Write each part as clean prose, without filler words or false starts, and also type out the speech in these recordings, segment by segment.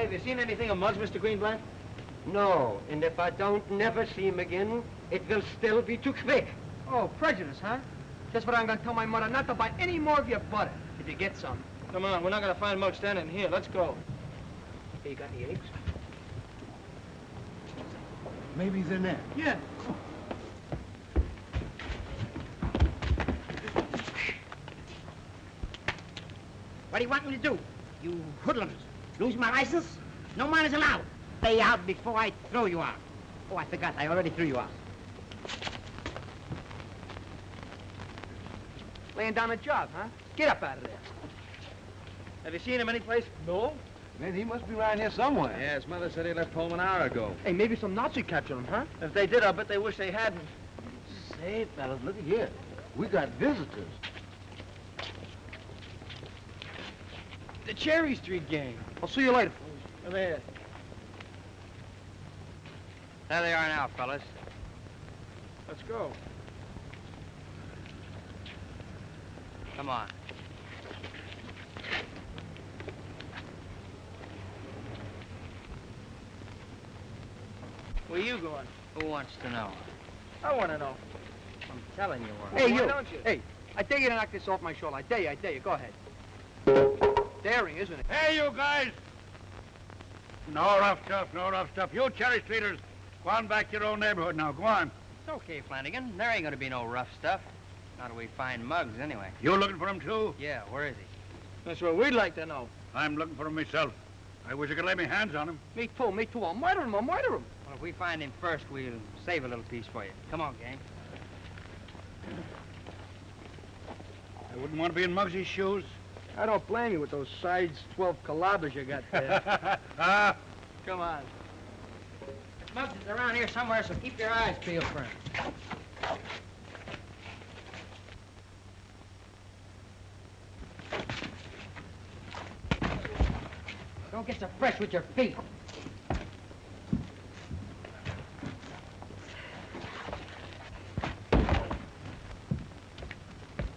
Have you seen anything of Muggs, Mr. Greenblatt? No, and if I don't never see him again, it will still be too quick. Oh, prejudice, huh? Just what I'm going to tell my mother, not to buy any more of your butter, if you get some. Come on, we're not going to find Muggs standing here. Let's go. Hey, you got any eggs? Maybe he's in there. Yeah. What do you want me to do? You hoodlums. Lose my license? No man is allowed. Stay out before I throw you out. Oh, I forgot. I already threw you out. Laying down a job, huh? Get up out of there. Have you seen him anyplace? No? Man, he must be around here somewhere. Yeah, his mother said he left home an hour ago. Hey, maybe some Nazi captured him, huh? If they did, I'll bet they wish they hadn't. Say, fellas, look at here. We got visitors. The Cherry Street gang. I'll see you later. Come here. There they are now, fellas. Let's go. Come on. Where you going? Who wants to know? I want to know. I'm telling you where. Hey, Why you. don't you? Hey, I dare you to knock this off my shoulder. I dare you, I dare you. Go ahead. Daring, isn't it? Hey, you guys! No rough stuff, no rough stuff. You Cherry Streeters, go on back to your own neighborhood now. Go on. It's okay, Flanagan. There ain't gonna be no rough stuff. Not till we find Muggs, anyway. You looking for him, too? Yeah, where is he? That's what we'd like to know. I'm looking for him myself. I wish I could lay my hands on him. Me too, me too. I'll murder him, I'll murder him. Well, if we find him first, we'll save a little piece for you. Come on, gang. I wouldn't want to be in Muggsy's shoes. I don't blame you with those sides 12 calabas you got there. Come on. Muggs is around here somewhere, so keep your eyes peeled for him. Don't get so fresh with your feet.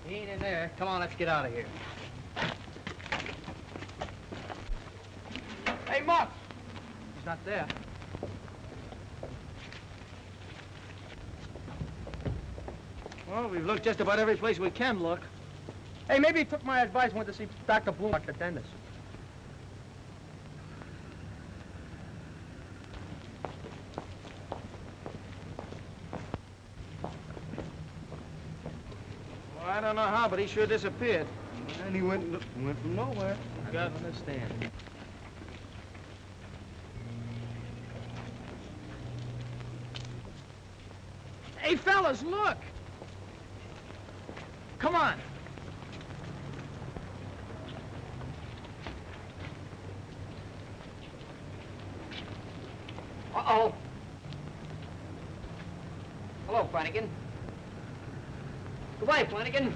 He ain't in there. Come on, let's get out of here. Hey, Muggs! He's not there. Well, we've looked just about every place we can look. Hey, maybe he took my advice and went to see Dr. Bloom at the dentist. Well, I don't know how, but he sure disappeared. And he went from nowhere. I don't understand. Hey, fellas, look! Come on. Uh-oh. Hello, Flanagan. Goodbye, Flanagan.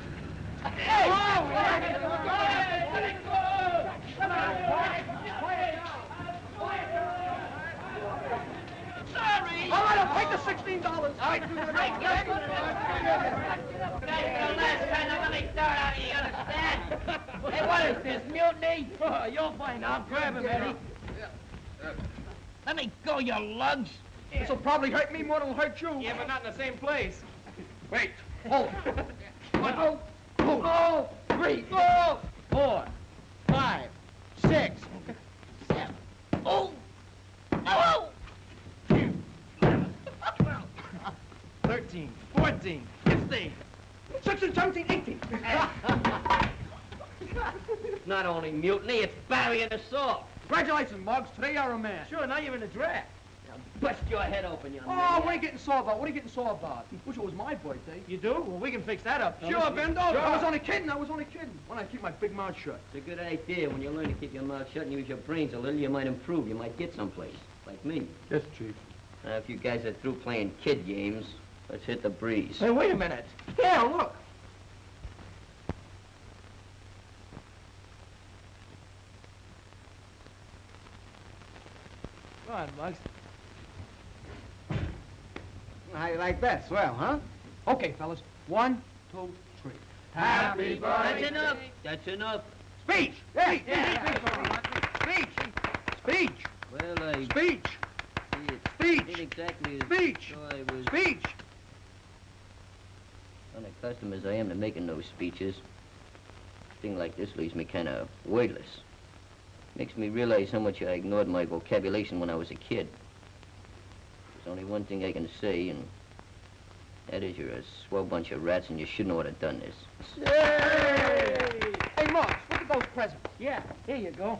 All right, I'll take the $16. Hey, what is this, mutiny? You'll find out. Grab him, Eddie. Let me go, you lugs. This'll probably hurt me more than it'll hurt you. Yeah, but not in the same place. Wait. Hold. 1, 2, 3, 4, 5, 6, 7. Oh! Oh! 13, 14, 15. 16, 17, 18. Not only mutiny, it's burying assault. Congratulations, Muggs. Today you're a man. Sure, now you're in the draft. Bust your head open, young man. Oh, what are you getting sore about? What are you getting sore about? Wish it was my birthday. You do? Well, we can fix that up. Sure, Bendo. I was only kidding. I was only kidding. When I keep my big mouth shut. It's a good idea. When you learn to keep your mouth shut and use your brains a little, you might improve. You might get someplace, like me. Yes, Chief. Now, if you guys are through playing kid games, let's hit the breeze. Hey, wait a minute. Here, look. Come on, Muggs. How you like that? Swell, huh? Okay, fellas. 1, 2, 3. Happy That's enough. That's enough. Speech! Speech! Speech! Speech! Well, I... Speech! It Speech! did exactly as Speech! though I was... Speech! Unaccustomed as I am to making those speeches, a thing like this leaves me kind of wordless. Makes me realize how much I ignored my vocabulation when I was a kid. There's only one thing I can say, and that is you're a swell bunch of rats and you shouldn't ought to have done this. Hey, Marks, look at those presents. Yeah, here you go.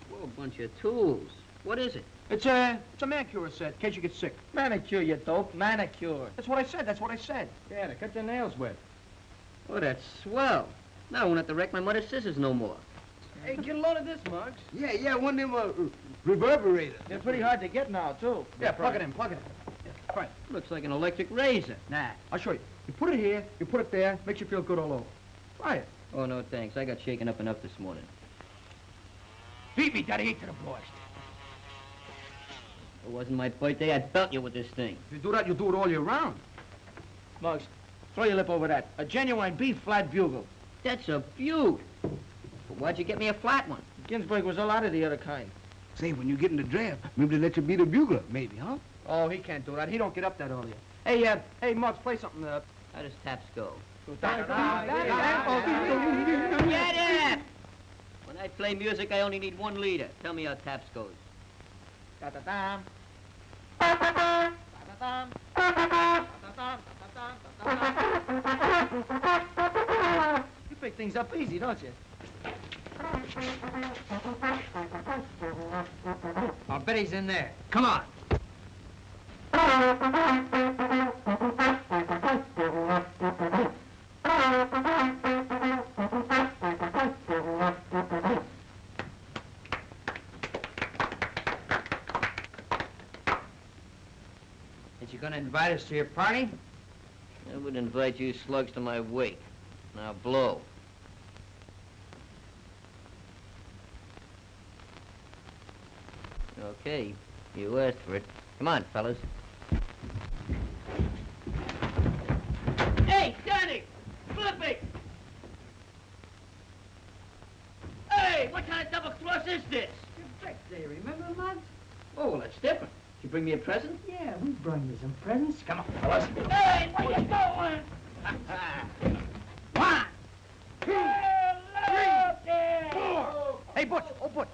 Swell bunch of tools. What is it? It's a manicure set, in case you get sick. Manicure, you dope. Manicure. That's what I said, that's what I said. Yeah, to cut your nails with. Oh, that's swell. Now I won't have to wreck my mother's scissors no more. Hey, get a load of this, Muggs. Yeah, one of them reverberators. They're pretty hard to get now, too. Yeah, plug it in, plug it in. Right. Looks like an electric razor. Nah, I'll show you. You put it here, you put it there, makes you feel good all over. Try it. Oh, no, thanks. I got shaken up enough this morning. Beat me, Daddy, to the boys. If it wasn't my birthday, I'd belt you with this thing. If you do that, you do it all year round. Muggs, throw your lip over that. A genuine B-flat bugle. That's a beaut. But why'd you get me a flat one? Ginsburg was a lot of the other kind. Say, when you get in the draft, maybe they let you be the bugler, maybe, huh? Oh, he can't do that. He don't get up that early. Hey, Muggs, play something. How does taps go? Get Get it! When I play music, I only need one leader. Tell me how taps goes. Da-da-dam. You pick things up easy, don't you? I'll bet he's in there. Come on. Ain't you gonna invite us to your party? I would invite you slugs to my wake. Now blow. Okay, you asked for it. Come on, fellas. Hey, Danny! Flippy! Hey, what kind of double cross is this? Your birthday, remember, Muggs? Oh, well, that's different. Did you bring me a present? Yeah, we brought you some presents. Come on, fellas. Hey, where you going? One, two, three, 4. Hey, Butch. Oh, Butch.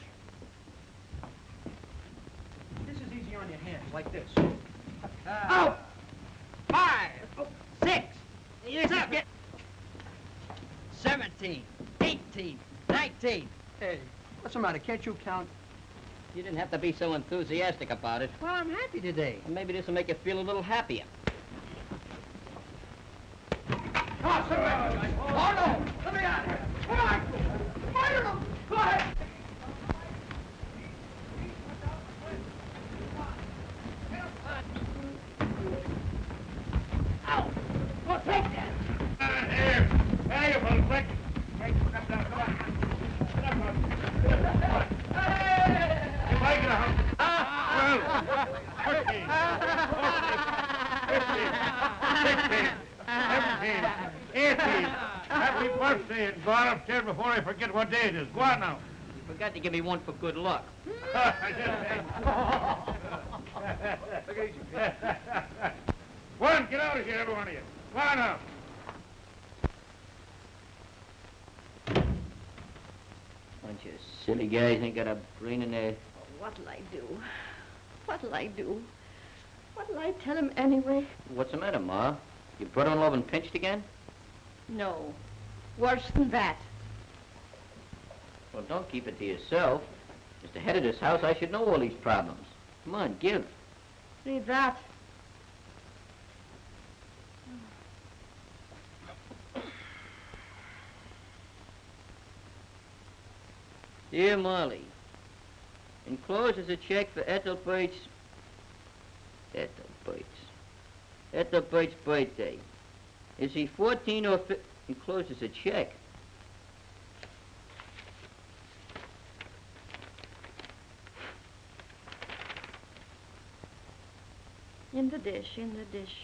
This is easier on your hands, like this. out, 5, 6, 7, 17, 18, 19. Hey, what's the matter? Can't you count? You didn't have to be so enthusiastic about it. Well, I'm happy today. Maybe this will make you feel a little happier. Come on, sit back. Oh, no. Let me out of here. Come on. Fire them. Go ahead. Out. Well, take that. Here. Hey, you fellas, quick. Hey, step down, come on. Step up. If I get a hump. 12, 13, 14, 15, 16, 17, 18. Happy birthday, and go on upstairs before I forget what day it is. Go on now. You forgot to give me one for good luck. One, get out of here, every one of you. Go on now. Bunch of silly guys ain't got a brain in their... What'll I do? What'll I do? What'll I tell him anyway? What's the matter, Ma? Your brother-in-law been pinched again? No. Worse than that. Well, don't keep it to yourself. As the head of this house, I should know all these problems. Come on, give. Read that. Dear Molly, enclosed is a check for Ethelbert's birthday. Is he 14 or 15? Enclosed is a check. In the dish, in the dish.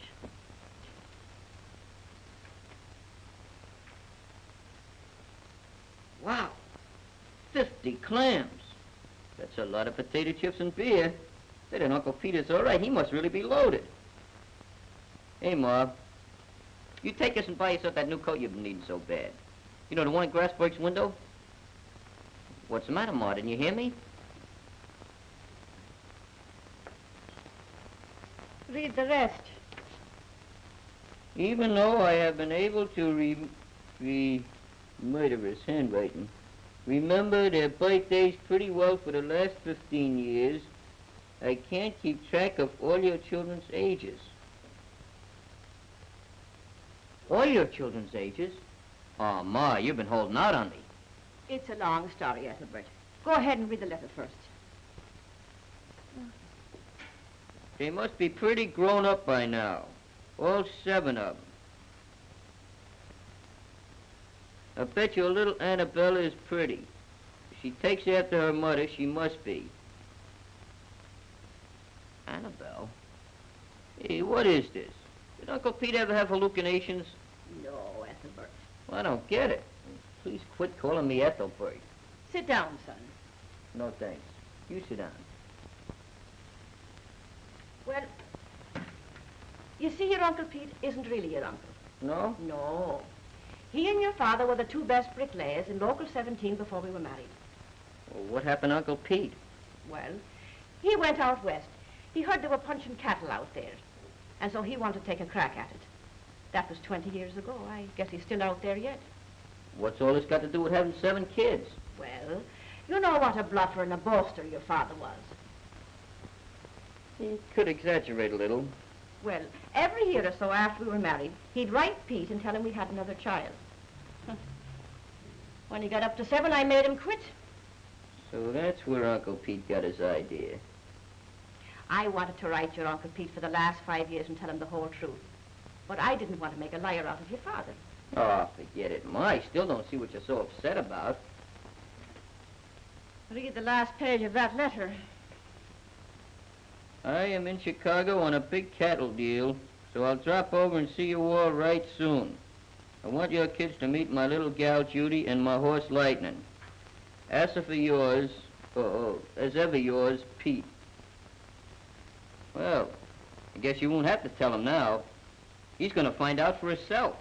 Wow, 50 clams. That's a lot of potato chips and beer. Say, then Uncle Peter's all right. He must really be loaded. Hey, Ma, you take us and buy yourself that new coat you've been needing so bad. You know, the one in Grassberg's window? What's the matter, Ma? Didn't you hear me? Read the rest. Even though I have been able to murderous handwriting, remember their birthdays pretty well for the last 15 years, I can't keep track of all your children's ages. All your children's ages? Oh, Ma, you've been holding out on me. It's a long story, Ethelbert. Go ahead and read the letter first. They must be pretty grown up by now. All 7 of them. I bet your little Annabella is pretty. If she takes after her mother, she must be. Annabelle? Hey, what is this? Did Uncle Pete ever have hallucinations? No, Ethelbert. Well, I don't get it. Please quit calling me Ethelbert. Sit down, son. No, thanks. You sit down. Well, you see, your Uncle Pete isn't really your uncle. No? No. He and your father were the 2 best bricklayers in Local 17 before we were married. Well, what happened to Uncle Pete? Well, he went out west. He heard they were punching cattle out there, and so he wanted to take a crack at it. That was 20 years ago. I guess he's still out there yet. What's all this got to do with having 7 kids? Well, you know what a bluffer and a boaster your father was. You could exaggerate a little. Well, every year or so after we were married, he'd write Pete and tell him we had another child. When he got up to 7, I made him quit. So that's where Uncle Pete got his idea. I wanted to write your Uncle Pete for the last 5 years and tell him the whole truth. But I didn't want to make a liar out of your father. Oh, forget it, Ma. I still don't see what you're so upset about. Read the last page of that letter. I am in Chicago on a big cattle deal, so I'll drop over and see you all right soon. I want your kids to meet my little gal Judy and my horse Lightning. As for yours, as ever yours, Pete. Well, I guess you won't have to tell him now. He's going to find out for himself.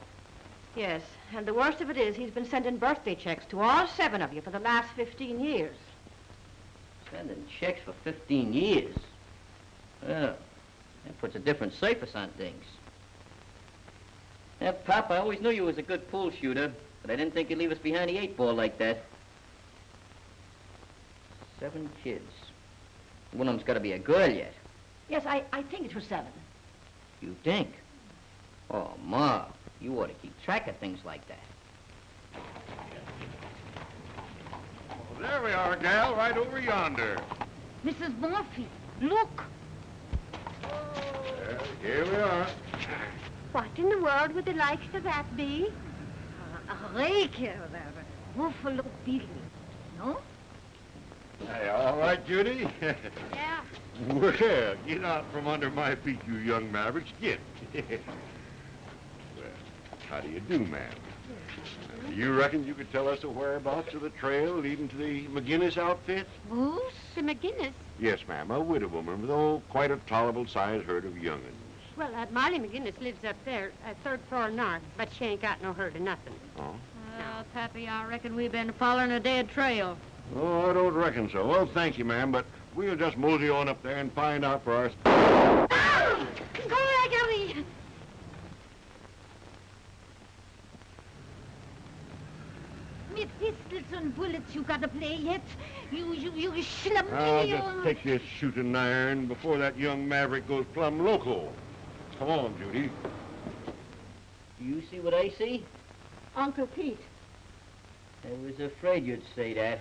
Yes, and the worst of it is he's been sending birthday checks to all 7 of you for the last 15 years. Sending checks for 15 years? Well, that puts a different surface on things. Yeah, Pop, I always knew you was a good pool shooter, but I didn't think you'd leave us behind the 8 ball like that. 7 kids. One of them's got to be a girl yet. Yes, I think it was 7. You think? Oh, Ma, you ought to keep track of things like that. Well, there we are, gal, right over yonder. Mrs. Murphy, look. Here we are. What in the world would the likes of that be? A rake, buffalo beetle, no? Hey, all right, Judy? Yeah. Well, get out from under my feet, you young mavericks. Get. Well, how do you do, ma'am? You reckon you could tell us the whereabouts of the trail leading to the McGinnis outfit? Who's the McGinnis? Yes, ma'am, a widow woman with, quite a tolerable-sized herd of young'uns. Well, Molly McGinnis lives up there, 3rd floor north, but she ain't got no herd of nothing. Oh? Well, Pappy, I reckon we've been following a dead trail. Oh, I don't reckon so. Well, thank you, ma'am, but we'll just mosey on up there and find out for ourselves. Ah! Gregory! With pistols and bullets you gotta play yet? You schlumpy, I'll just take this shooting iron before that young maverick goes plumb loco. Come on, Judy. You see what I see? Uncle Pete. I was afraid you'd say that.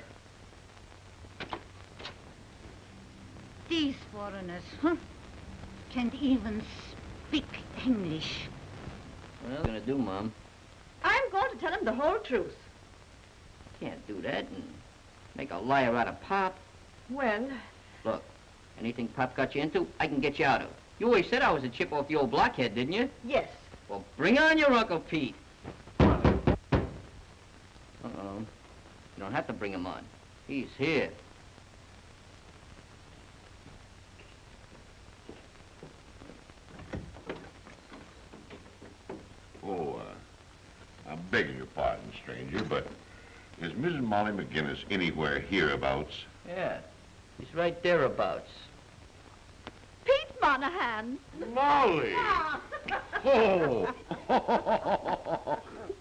These foreigners, huh? Can't even speak English. Well, what are you going to do, Mom? I'm going to tell him the whole truth. Can't do that and make a liar out of Pop. Well, Look, anything Pop got you into, I can get you out of. You always said I was a chip off the old blockhead, didn't you? yes. Well, bring on your Uncle Pete. Uh-oh. You don't have to bring him on. He's here. your pardon, stranger, but is Mrs. Molly McGinnis anywhere hereabouts? Yeah, he's right thereabouts. Pete Monahan. Molly! Oh!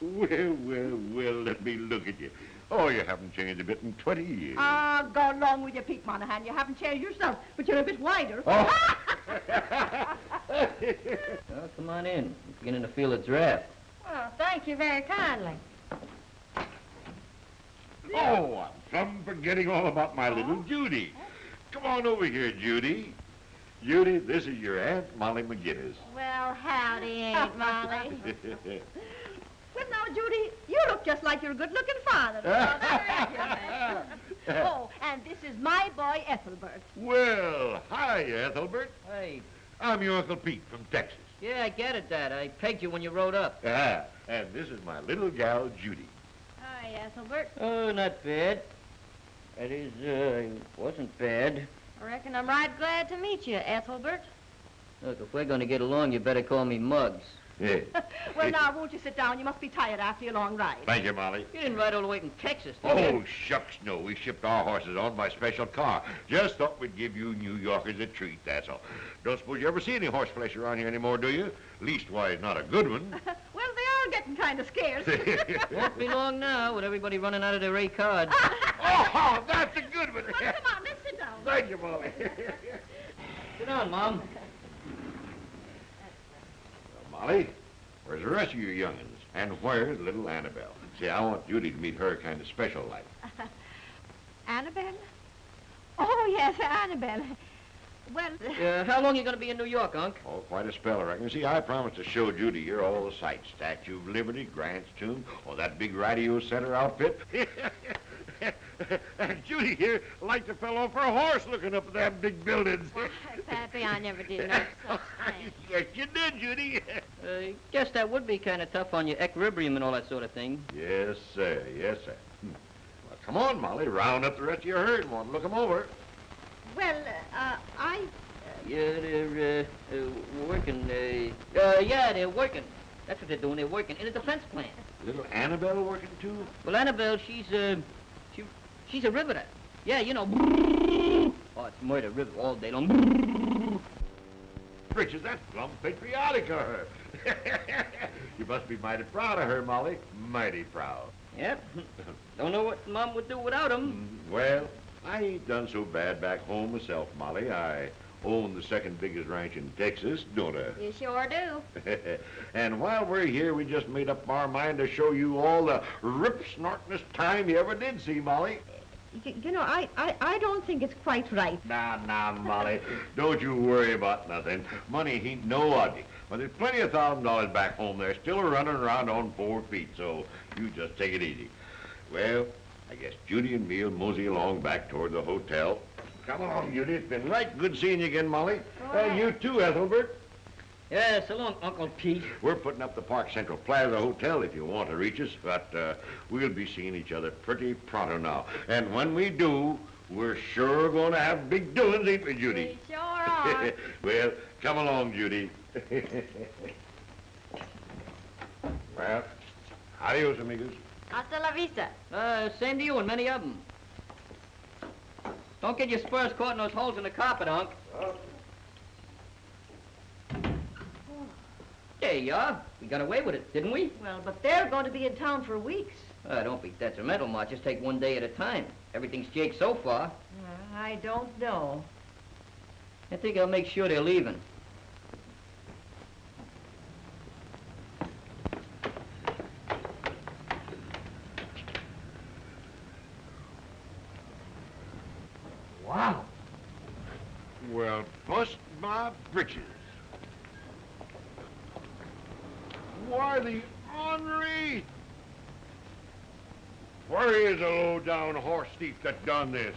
Well, let me look at you. Oh, you haven't changed a bit in 20 years. Go along with you, Pete Monahan. You haven't changed yourself, but you're a bit wider. Oh. Well, come on in. I'm beginning to feel a draft. Well, thank you very kindly. Oh, I'm plumb forgetting all about my little Judy. Come on over here, Judy. Judy, this is your Aunt Molly McGinnis. Well, howdy, Aunt Molly. Well, now, Judy, you look just like your good-looking father. Oh, and this is my boy, Ethelbert. Well, hi, Ethelbert. Hey, I'm your Uncle Pete from Texas. yeah, I get it, Dad. I pegged you when you rode up. And this is my little gal, Judy. Hi, Ethelbert. Oh, not bad. That is, wasn't bad. I reckon I'm right glad to meet you, Ethelbert. Look, if we're gonna get along, you better call me Muggs. Yeah. Well, now, won't you sit down? You must be tired after your long ride. Thank you, Molly. You didn't ride all the way from Texas, did you? Oh, shucks, no. We shipped our horses on by special car. Just thought we'd give you New Yorkers a treat, that's all. Don't suppose you ever see any horse flesh around here anymore, do you? Leastwise, not a good one. Well, they are getting kind of scarce. Won't be long now with everybody running out of their A cards. Oh, that's a good one. Well, come on, let's sit down. Thank you, Molly. Sit down, Mom. Well, Molly, where's the rest of your young'uns? And where's little Annabelle? See, I want Judy to meet her kind of special like. Annabelle? Oh, yes, Annabelle. Well, How long you gonna be in New York, Unc? Oh, quite a spell, I reckon. See, I promised to show Judy here all the sights. Statue of Liberty, Grant's Tomb, or that big radio center outfit. And Judy here liked to fell off her horse looking up at them big buildings. Pappy, I never did no such thing. Yes, you did, Judy. Guess that would be kind of tough on your equilibrium and all that sort of thing. Yes, sir. Yes, sir. Well, come on, Molly. Round up the rest of your herd and want to look 'em over. Well, Yeah, they're working. Yeah, they're working. That's what they're doing. They're working in a defense plant. Little Annabelle working, too? Well, Annabelle, she's a riveter. Yeah, you know. Oh, it's murder rivet all day long. Britches, that's plumb patriotic of her. You must be mighty proud of her, Molly. Mighty proud. Yep. Don't know what Mom would do without him. Well, I ain't done so bad back home myself, Molly. I own the second biggest ranch in Texas, don't I? You sure do. And while we're here, we just made up our mind to show you all the rip-snortingest time you ever did see, Molly. you know, I don't think it's quite right. Nah, Molly. Don't you worry about nothing. Money ain't no object. But there's plenty of $1,000 back home there still running around on 4 feet, so you just take it easy. Well, I guess Judy and me'll mosey along back toward the hotel. Come along, Judy. It's been right good seeing you again, Molly. You too, Ethelbert. Yeah, so long, Uncle Pete. We're putting up the Park Central Plaza Hotel if you want to reach us, but we'll be seeing each other pretty pronto now. And when we do, we're sure going to have big doings, ain't we, Judy? We sure are. Well, come along, Judy. Well, adios, amigos. Hasta la vista. Same to you and many of them. Don't get your spurs caught in those holes in the carpet, Unc. There you are. We got away with it, didn't we? Well, but they're going to be in town for weeks. Don't be detrimental, Ma. Just take one day at a time. Everything's jake so far. I don't know. I think I'll make sure they're leaving. Wow. Well, bust my britches. Why, the ornery! Where is the low-down horse thief that done this?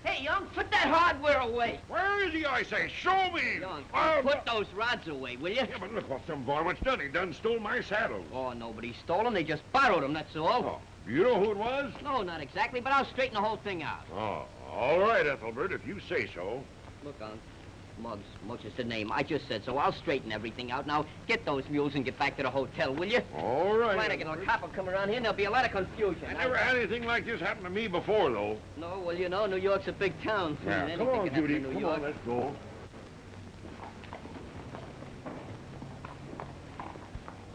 Hey, young, put that hardware away. Where is he, I say? Show me! Young, Oh, put those rods away, will you? Yeah, but look what some varmint's done. He done stole my saddle. Oh, nobody stole them. They just borrowed them, that's all. Oh, you know who it was? No, not exactly, but I'll straighten the whole thing out. Oh, all right, Ethelbert, if you say so. Look, Unc, Muggs is the name. I just said so. I'll straighten everything out. Now, get those mules and get back to the hotel, will you? All right. Flanagan or cop will come around here and there'll be a lot of confusion. I never had anything like this happen to me before, though. No, well, you know, New York's a big town. Yeah, Anything come on, can happen Judy. in New Come York. on, let's go.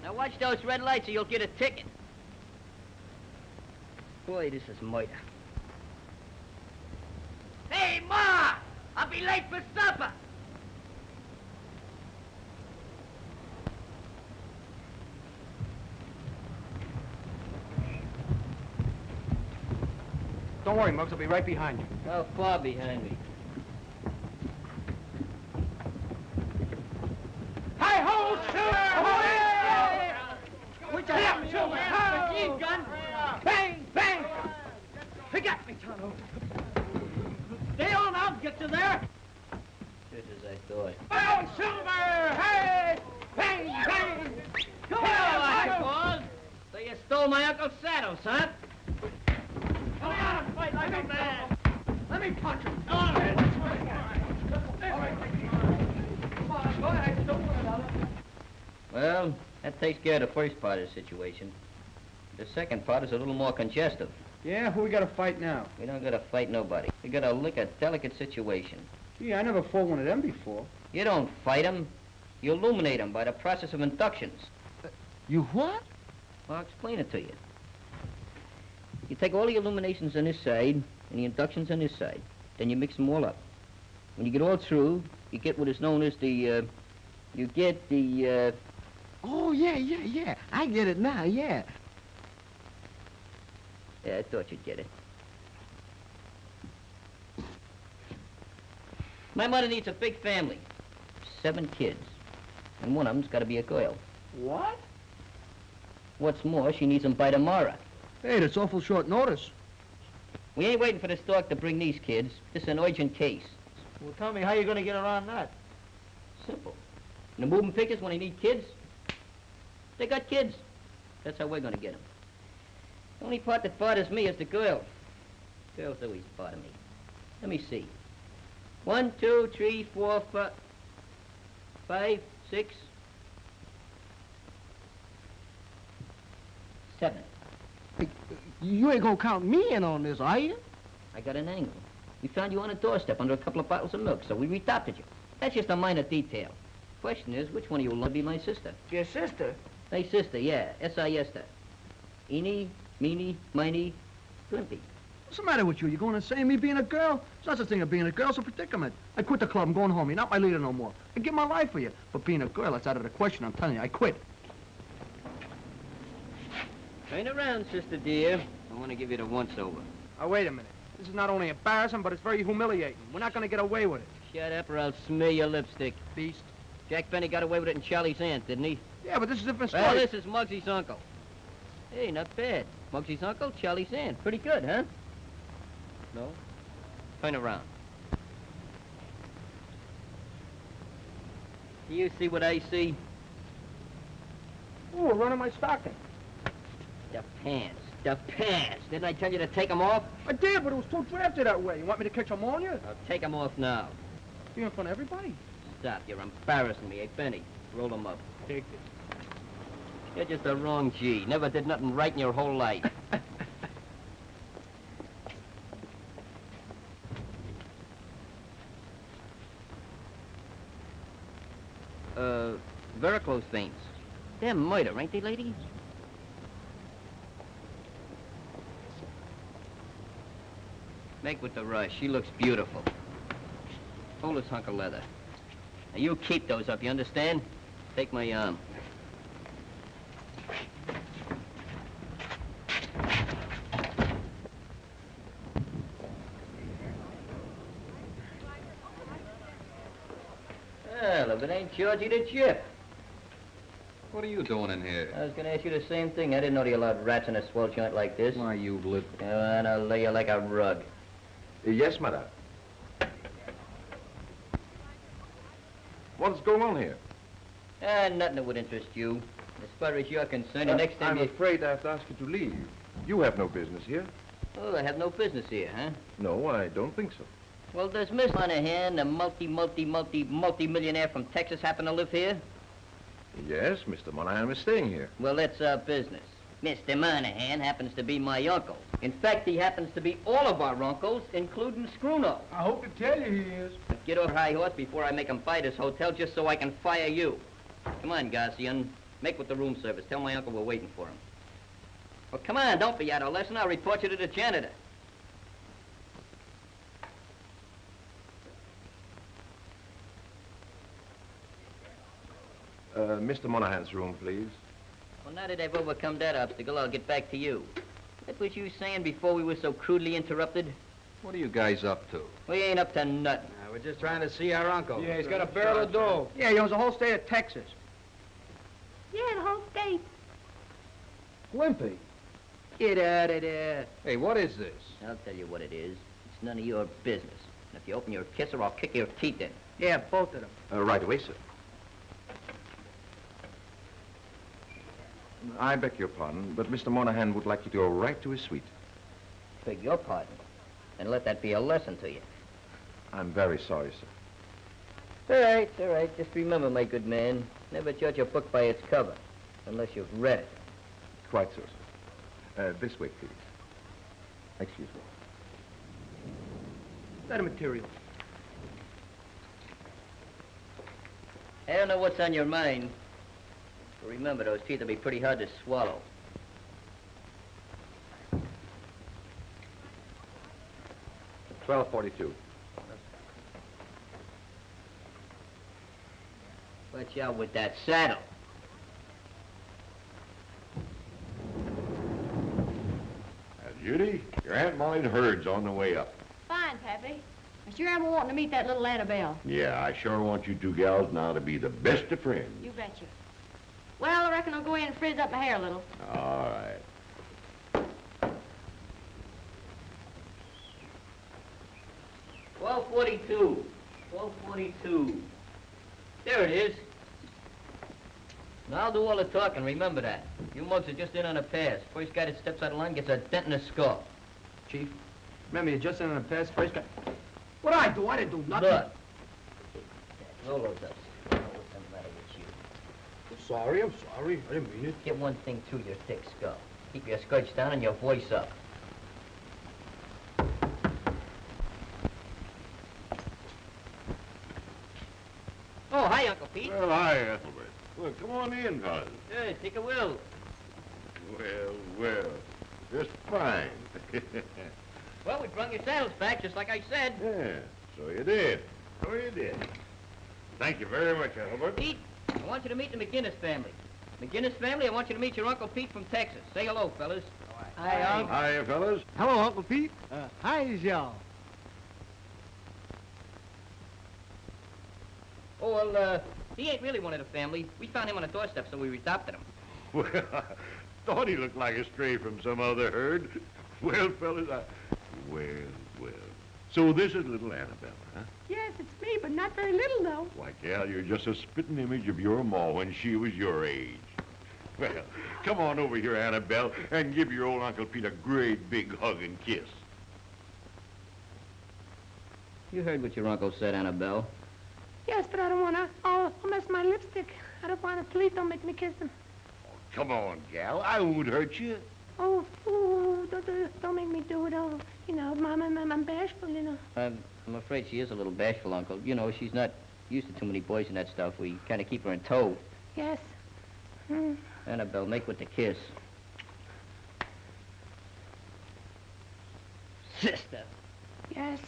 Now, watch those red lights or you'll get a ticket. Boy, this is murder. Hey, Ma! I'll be late for supper! Don't worry, Muggs. I'll be right behind you. How far behind me? Hi-ho, Silver! Which I have Silver! Machine gun! Bang! Bang! He got me, Tonto. Stay on, I'll get you there. Just as I thought. Oh, Silver! Hey! Bang! Bang! Go Hello, on, Archibald. So you stole my uncle's saddles, huh? Come on, fight like a man! Let me punch him! Come on, go ahead. Don't worry about it. Well, that takes care of the first part of the situation. The second part is a little more congestive. Yeah, who we got to fight now? We don't gotta fight nobody. We gotta lick a delicate situation. Gee, I never fought one of them before. You don't fight them. You illuminate them by the process of inductions. You what? Well, I'll explain it to you. You take all the illuminations on this side and the inductions on this side. Then you mix them all up. When you get all through, you get what is known as the, Oh, yeah. I get it now, yeah. Yeah, I thought you'd get it. My mother needs a big family. 7 kids. And one of them's got to be a girl. What? What's more, she needs them by tomorrow. Hey, that's awful short notice. We ain't waiting for the stork to bring these kids. This is an urgent case. Well, tell me how you're going to get around that. Simple. In the moving pictures, when they need kids, they got kids. That's how we're going to get them. The only part that bothers me is the girl. Girls always bother me. Let me see. 1, 2, 3, 4, 5, 6, 7. Hey, you ain't gonna count me in on this, are you? I got an angle. We found you on a doorstep under a couple of bottles of milk, so we redopted you. That's just a minor detail. Question is, which one of you will be my sister? Your sister? My sister, yeah. S-I-S-T. Eeny, meeny, miny, glimpy. What's the matter with you? You going to say me being a girl? Such a thing of being a girl's a predicament. I quit the club. I'm going home. You're not my leader no more. I give my life for you. But being a girl, that's out of the question. I'm telling you, I quit. Turn around, sister dear. I want to give you the once-over. Now, wait a minute. This is not only embarrassing, but it's very humiliating. We're not going to get away with it. Shut up or I'll smear your lipstick. Beast. Jack Benny got away with it in Charlie's aunt, didn't he? Yeah, but this is a different story. Well, this is Muggsy's uncle. Hey, not bad. Muggsy's uncle, Charlie's aunt. Pretty good, huh? No? Turn around. Do you see what I see? Ooh, we're running my stocking. The pants. The pants. Didn't I tell you to take them off? I did, but it was too drafty that way. You want me to catch ammonia? I'll take them off now. You in front of everybody? Stop. You're embarrassing me. Hey, Benny, roll them up. Take You're just a wrong G. Never did nothing right in your whole life. Varicose veins. They're murder, ain't they, lady? Make with the rush. She looks beautiful. Hold this hunk of leather. Now, you keep those up, you understand? Take my arm. Well, if it ain't Georgie the Chip. What are you doing in here? I was going to ask you the same thing. I didn't know you allowed rats in a swell joint like this. Why, you little... And I'll lay you like a rug. Yes, madame. What's going on here? Nothing that would interest you. As far as you're concerned, the next time I'm you... afraid I have to ask you to leave. You have no business here. Oh, I have no business here, huh? No, I don't think so. Well, does Miss Monahan, the multi-millionaire from Texas, happen to live here? Yes, Mr. Monahan is staying here. Well, that's our business. Mr. Monahan happens to be my uncle. In fact, he happens to be all of our uncles, including Scruno. I hope to tell you he is. Get off high horse before I make him buy this hotel just so I can fire you. Come on, Garcian. Make with the room service. Tell my uncle we're waiting for him. Well, come on, don't be adolescent. I'll report you to the janitor. Mr. Monahan's room, please. Well, now that I've overcome that obstacle, I'll get back to you. What was you saying before we were so crudely interrupted? What are you guys up to? We ain't up to nothing. We're just trying to see our uncle. Yeah, he's got a barrel of dough. Yeah, he owns the whole state of Texas. Yeah, the whole state. Wimpy. Get out of there. Hey, what is this? I'll tell you what it is. It's none of your business. And if you open your kisser, I'll kick your teeth in. Yeah, both of them. Right away, sir. I beg your pardon, but Mr. Monahan would like you to go right to his suite. Beg your pardon. And let that be a lesson to you. I'm very sorry, sir. All right, all right. Just remember, my good man, never judge a book by its cover, unless you've read it. Quite so, sir. This way, please. Excuse me. That material. I don't know what's on your mind. But remember, those teeth will be pretty hard to swallow. $12.42. Watch out with that saddle. Judy, your Aunt Molly's herd's on the way up. Fine, Pappy. I sure am wanting to meet that little Annabelle. Yeah, I sure want you two gals now to be the best of friends. You betcha. Well, I reckon I'll go in and frizz up my hair a little. All right. $12.42. $12.42. There it is. Now I'll do all the talking, remember that. You mugs are just in on a pass. First guy that steps out of line gets a dent in the skull. Chief, remember you're just in on a pass first guy. What'd I do? I didn't do nothing. Look. Roll those up. What's the matter with you? I'm sorry. I didn't mean it. Get one thing through your thick skull. Keep your skirts down and your voice up. Oh, hi, Uncle Pete. Well, hi, Ethelbert. Well, come on in, fellas. Hey, take a will. Well, just fine. Well, we brung your saddles back, just like I said. Yeah, so you did. Thank you very much, Ethelbert. Pete, I want you to meet the McGinnis family. McGinnis family, I want you to meet your Uncle Pete from Texas. Say hello, fellas. Hi, Unc. Hi, fellas. Hello, Uncle Pete. Hi, y'all. Oh, well, he ain't really one of the family. We found him on a doorstep, so we adopted him. Well, I thought he looked like a stray from some other herd. Well, fellas, well. So this is little Annabelle, huh? Yes, it's me, but not very little, though. Why, gal, you're just a spitting image of your ma when she was your age. Well, come on over here, Annabelle, and give your old Uncle Pete a great big hug and kiss. You heard what your uncle said, Annabelle. Yes, but I don't want to. I'll mess my lipstick. I don't want to. Please don't make me kiss him. Come on, gal, I won't hurt you. Oh, don't make me do it. Oh, you know, I'm bashful, you know. I'm afraid she is a little bashful, Uncle. You know, she's not used to too many boys and that stuff. We kind of keep her in tow. Yes. Annabelle, make with the kiss. Sister. Yes.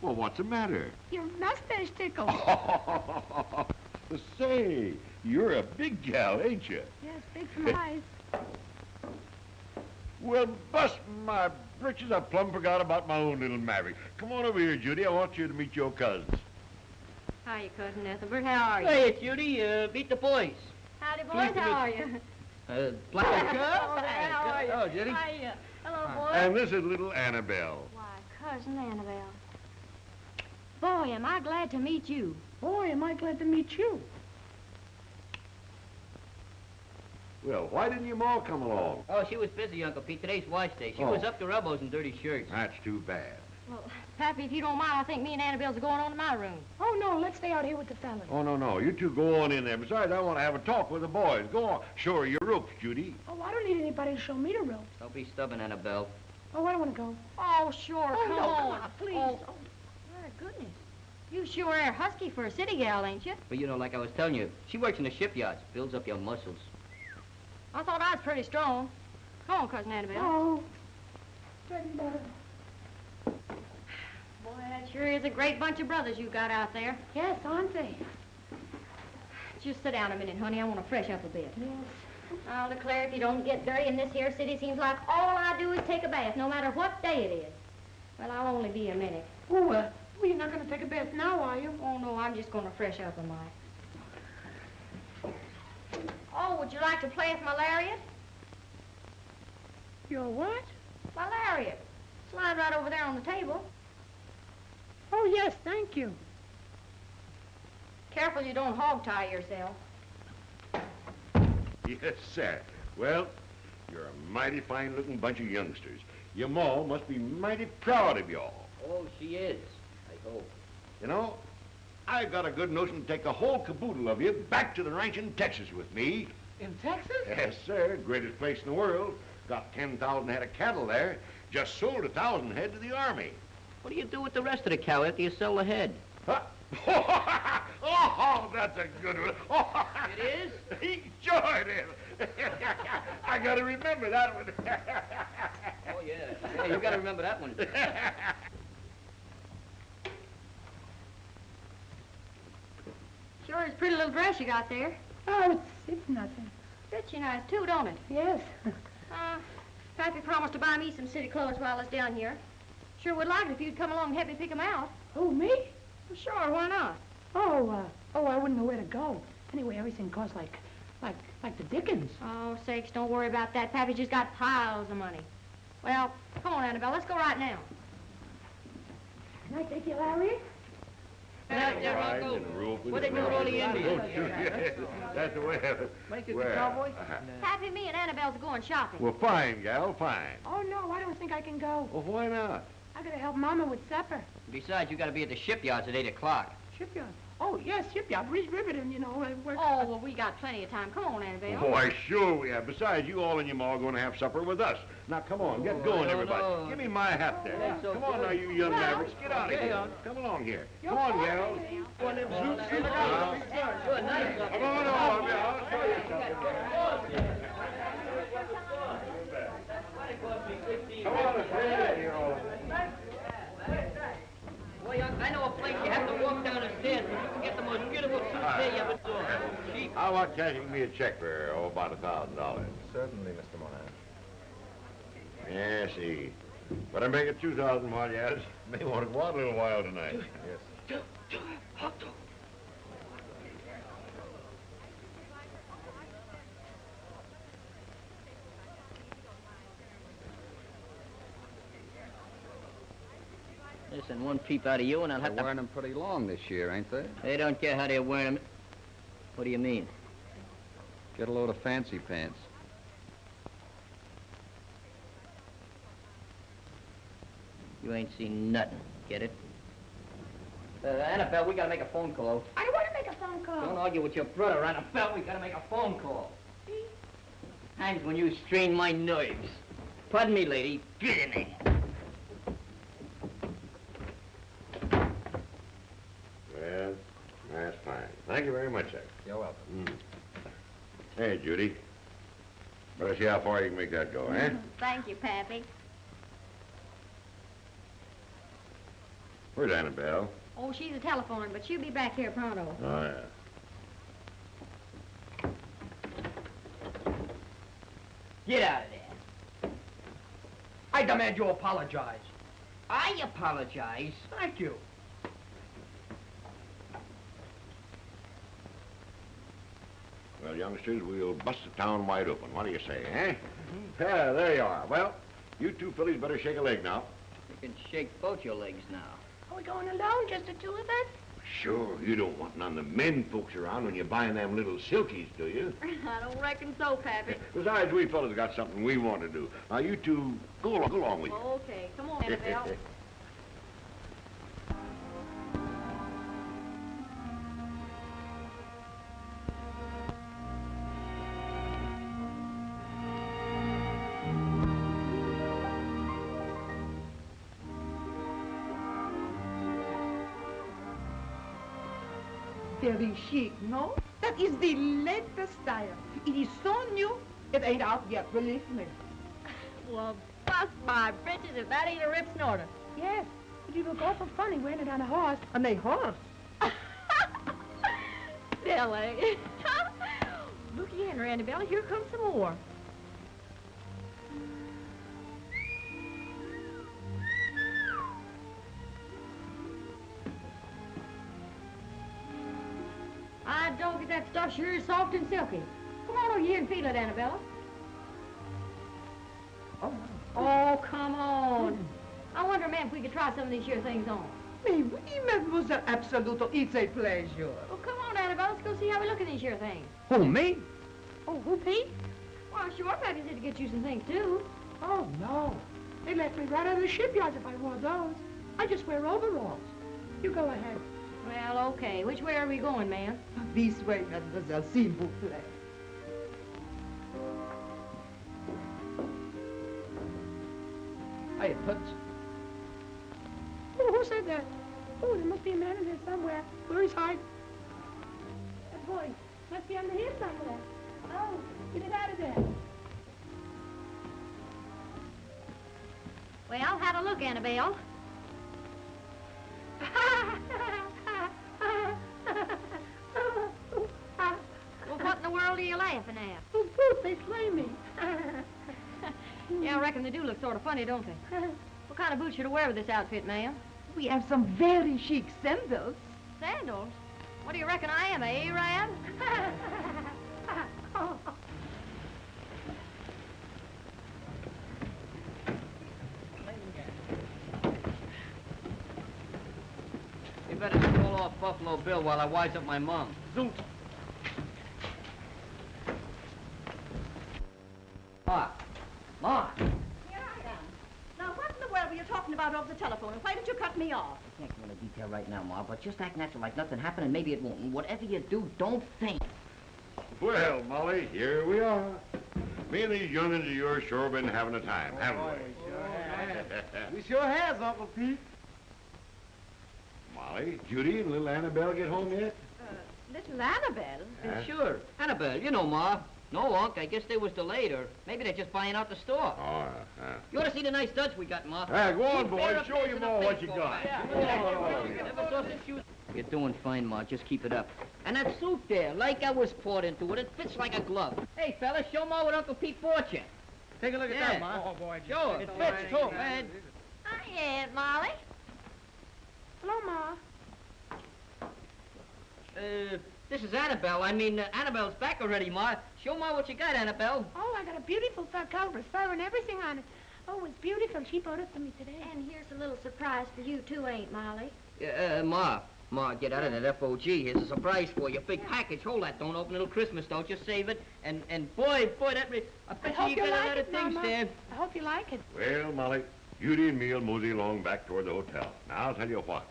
Well, what's the matter? Your mustache tickles. Say, you're a big gal, ain't you? Yes, big for my eyes. Well, bust my britches, I plumb forgot about my own little Maverick. Come on over here, Judy. I want you to meet your cousins. Hiya, Cousin Ethelbert. How are you? Hey, Judy, meet the boys. Howdy, boys. How are you? Black. How are you? Oh, Judy. Hiya. Hello, boys. And this is little Annabelle. Why, Cousin Annabelle. Boy, am I glad to meet you. Boy, am I glad to meet you. Well, why didn't your ma come along? Oh, she was busy, Uncle Pete. Today's wash day. She Oh. was up to her elbows in dirty shirts. That's too bad. Well, Pappy, if you don't mind, I think me and Annabelle's going on to my room. Oh, no, let's stay out here with the fellas. Oh, no. You two go on in there. Besides, I want to have a talk with the boys. Go on. Show her your ropes, Judy. Oh, I don't need anybody to show me the ropes. Don't be stubborn, Annabelle. Oh, I don't want to go. Oh, sure, Oh, come no, on. come on, please. Oh, Oh. my goodness. You sure are husky for a city gal, ain't you? But you know, like I was telling you, she works in the shipyards. Builds up your muscles. I thought I was pretty strong. Come on, Cousin Annabelle. Oh. Boy, that sure is a great bunch of brothers you got out there. Yes, aren't they? Just sit down a minute, honey. I want to fresh up a bit. Yes. I'll declare if you don't get dirty in this here city, seems like all I do is take a bath, no matter what day it is. Well, I'll only be a minute. Oh, well, you're not going to take a bath now, are you? Oh, no, I'm just going to fresh up a mite. Oh, would you like to play with my lariat? Your what? My lariat. Slide right over there on the table. Oh, yes, thank you. Careful you don't hog-tie yourself. Yes, sir. Well, you're a mighty fine-looking bunch of youngsters. Your ma must be mighty proud of y'all. Oh, she is. I hope. You know, I got a good notion to take the whole caboodle of you back to the ranch in Texas with me. In Texas? Yes, sir. Greatest place in the world. Got 10,000 head of cattle there. Just sold 1,000 head to the Army. What do you do with the rest of the cow after you sell the head? Huh? Oh, that's a good one. Oh, It is? Sure it is. I got to remember that one. Oh, yeah. Yeah, you got to remember that one. Sure is a pretty little dress you got there. Oh, it's nothing. Fits you nice, too, don't it? Yes. Pappy promised to buy me some city clothes while I was down here. Sure would like it if you'd come along and help me pick 'em out. Oh, me? Well, sure, why not? Oh, I wouldn't know where to go. Anyway, everything costs like the dickens. Oh, sakes, don't worry about that. Pappy's just got piles of money. Well, come on, Annabelle, let's go right now. Can I take you, Larry? Yeah, Uncle. What they do with all the Indians? That's the way of it. Make it Well, the cowboy? Pappy, me and Annabelle's going shopping. Well, fine, gal, fine. Oh, no, I don't think I can go. Well, why not? I gotta help Mama with supper. Besides, you got to be at the shipyards at 8 o'clock. Shipyard. Oh, yes, shipyard. Breeze Riveting, you know. Oh, well, we got plenty of time. Come on, Annabelle. Oh, why, sure we have. Besides, you all and your ma are going to have supper with us. Now, come on, get going, everybody. no. Give me my hat there. That's so Come on good. now, you young mavericks. Get out of here. Come along here. Come on, gals. Come on over, I'll show you something. Come on, here, all. Boy, I know a place you have to walk down the stairs, but you can get the most beautiful suits there you ever saw. Cheap. How about cashing me a check for, about $1,000? Certainly, Mr. Monahan. Yeah, see. Better make it 2,000 while you at it. May want to go out a little while tonight. Yes. Listen, one peep out of you and I'll They're have to... wearing them pretty long this year, ain't they? They don't care how they're wearing them. What do you mean? Get a load of fancy pants. You ain't seen nothing. Get it? Annabelle, we gotta make a phone call. I don't want to make a phone call. Don't argue with your brother, Annabelle. We gotta make a phone call. Times when you strain my nerves. Pardon me, lady. Get in there. Well, that's fine. Thank you very much, sir. You're welcome. Hey, Judy. Better see how far you can make that go, eh? Thank you, Pappy. Where's Annabelle? Oh, she's a telephoning, but she'll be back here pronto. Oh, yeah. Get out of there. I demand you apologize. I apologize. Thank you. Well, youngsters, we'll bust the town wide open. What do you say, eh? Yeah, there you are. Well, you two fillies better shake a leg now. You can shake both your legs now. Are we going alone, just the two of us? Sure, you don't want none of the men folks around when you're buying them little silkies, do you? I don't reckon so, Pappy. Besides, we fellas got something we want to do. Now, you two, go along with you. Okay, come on, Annabelle. Very chic, no? That is the latest style. It is so new, it ain't out yet, believe me. Well, bust my britches if that ain't a rip snorter. Yes, but it look awful funny wearing it on a horse. On a horse? Billy. Looky here, Annabelle, here comes some more. I don't get that stuff sure is soft and silky. Come on over here and feel it, Annabella. Oh, come on. I wonder, ma'am, if we could try some of these here things on. Mais oui, mademoiselle, absolument, it's a pleasure. Well, come on, Annabelle, let's go see how we look at these here things. Who, me? Oh, who, Pete? Well, sure, Pappy said to get you some things, too. Oh, no. They left me right out of the shipyards if I wore those. I just wear overalls. You go ahead. Well, okay. Which way are we going, ma'am? This way, mademoiselle, s'il vous plaît. Hey, Toots. Oh, who said that? Oh, there must be a man in here somewhere. Where is hiding? That boy must be under here somewhere. Oh, get it out of there. Well, have a look, Annabelle. Well, what in the world are you laughing at? Oh, Booth, they slay me. Yeah, I reckon they do look sort of funny, don't they? What kind of boots should I wear with this outfit, ma'am? We have some very chic sandals. Sandals? What do you reckon I am, a Arab? You better call off Buffalo Bill while I wise up my mom. Zoot. Ma. Ma. Here I am. Now, what in the world were you talking about over the telephone, and why did you cut me off? I can't go into detail right now, Ma, but just act natural like nothing happened, and maybe it won't. And whatever you do, don't faint. Well, Molly, here we are. Me and these young'uns of yours sure been having a time, haven't we? We sure has, Uncle Pete. Molly, Judy, and little Annabelle get home yet? Little Annabelle? Sure. Annabelle, you know, Ma. No, Unc, I guess they was delayed, or maybe they're just buying out the store. Oh, You ought to see the nice studs we got, Ma. Go on, Keep boys. bear Show up you in the more what face, you boy. got. Never saw such shoes. You're doing fine, Ma. Just keep it up. And that suit there, like I was poured into it, it fits like a glove. Hey, fellas, show Ma what Uncle Pete bought you. Take a look at that, Ma. Oh, boy. Sure, it fits, too, man. Hi, Aunt Molly. Hello, Ma. This is Annabelle. I mean, Annabelle's back already, Ma. Show Ma what you got, Annabelle. Oh, I got a beautiful fur coat with fur and everything on it. Oh, it's beautiful. She bought it for me today. And here's a little surprise for you, too, Aunt Molly. Ma, get out of that FOG. Here's a surprise for you. Big package. Hold that. Don't open it till Christmas. Don't just save it. And boy, that... I bet hope you you got a like lot of it, things Mama. there. I hope you like it. Well, Molly, Judy and me'll mosey along back toward the hotel. Now, I'll tell you what.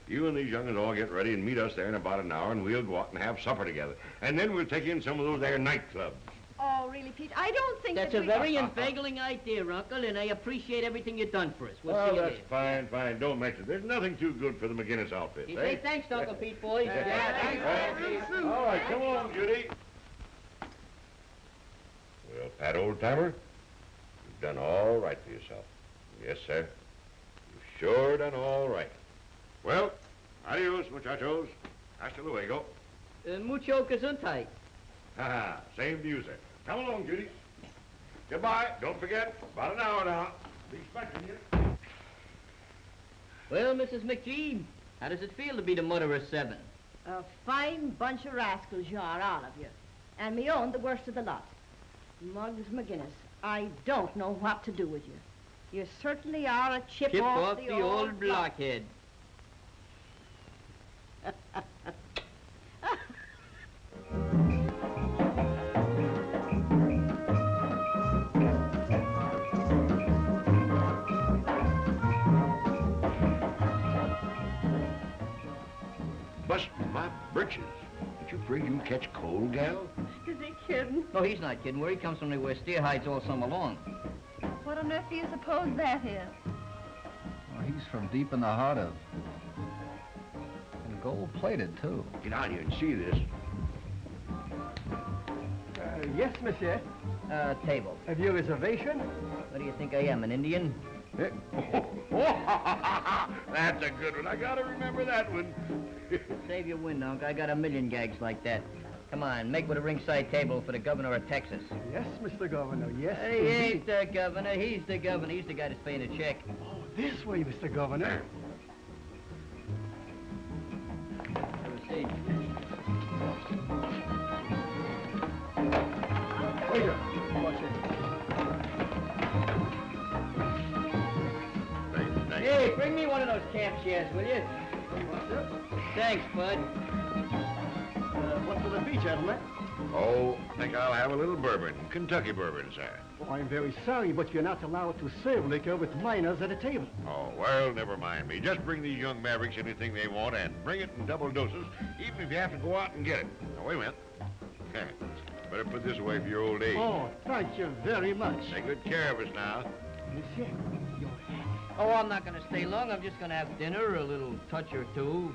You and these young'uns all get ready and meet us there in about an hour, and we'll go out and have supper together. And then we'll take you in some of those there nightclubs. Oh, really, Pete, I don't think That's that a we... very inveigling idea, Uncle, and I appreciate everything you've done for us. We'll see Well, you that's later. fine. Don't mention it. There's nothing too good for the McGinnis outfit, You eh? say thanks to Uncle Pete, boys. All right, come on, Judy. Well, Pat, old timer, you've done all right for yourself. Yes, sir. You've sure done all right. Well, adios, muchachos. Hasta luego. Mucho gesundheit. Ha, same to you, sir. Come along, Judy. Goodbye. Don't forget, about an hour now. Be expecting you. Well, Mrs. McGee, how does it feel to be the mother of 7? A fine bunch of rascals you are, all of you. And me own the worst of the lot. Muggs McGinnis, I don't know what to do with you. You certainly are a chip, Chip off off the the old blockhead. Busting my britches. Ain't you afraid you'll catch cold, gal? Is he kidding? No, he's not kidding. Where he comes from, they wear steer hides all summer long. What on earth do you suppose that is? Well, he's from deep in the heart of... And gold-plated, too. Get out here and see this. Yes, monsieur. Table. Have you a reservation? What do you think I am, an Indian? That's a good one. I gotta remember that one. Save your wind, Unc. I got a million gags like that. Come on, make with a ringside table for the governor of Texas. Yes, Mr. Governor, yes. He ain't the governor. He's the governor. He's the guy that's paying the check. Oh, this way, Mr. Governor. Proceed. Waiter, watch it. Hey, bring me one of those camp chairs, will you? Thanks, Bud. What will it be, gentlemen? Oh, I think I'll have a little bourbon. Kentucky bourbon, sir. Oh, I'm very sorry, but you're not allowed to serve liquor with minors at a table. Oh, well, never mind me. Just bring these young mavericks anything they want and bring it in double doses, even if you have to go out and get it. Now, wait a minute. Better put this away for your old age. Oh, thank you very much. Take good care of us now. Monsieur, your hat. Oh, I'm not going to stay long. I'm just going to have dinner, a little touch or two.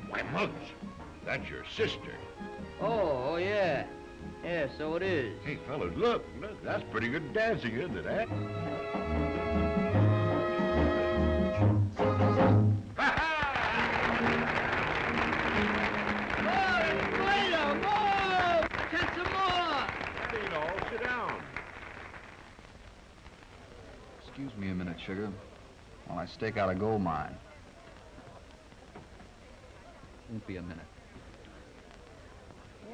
Why, Muggs, that's your sister. Oh, yeah. Yeah, so it is. Hey, fellas, look. That's pretty good dancing, isn't it, eh? Excuse me a minute, sugar, while I stake out a gold mine. Won't be a minute.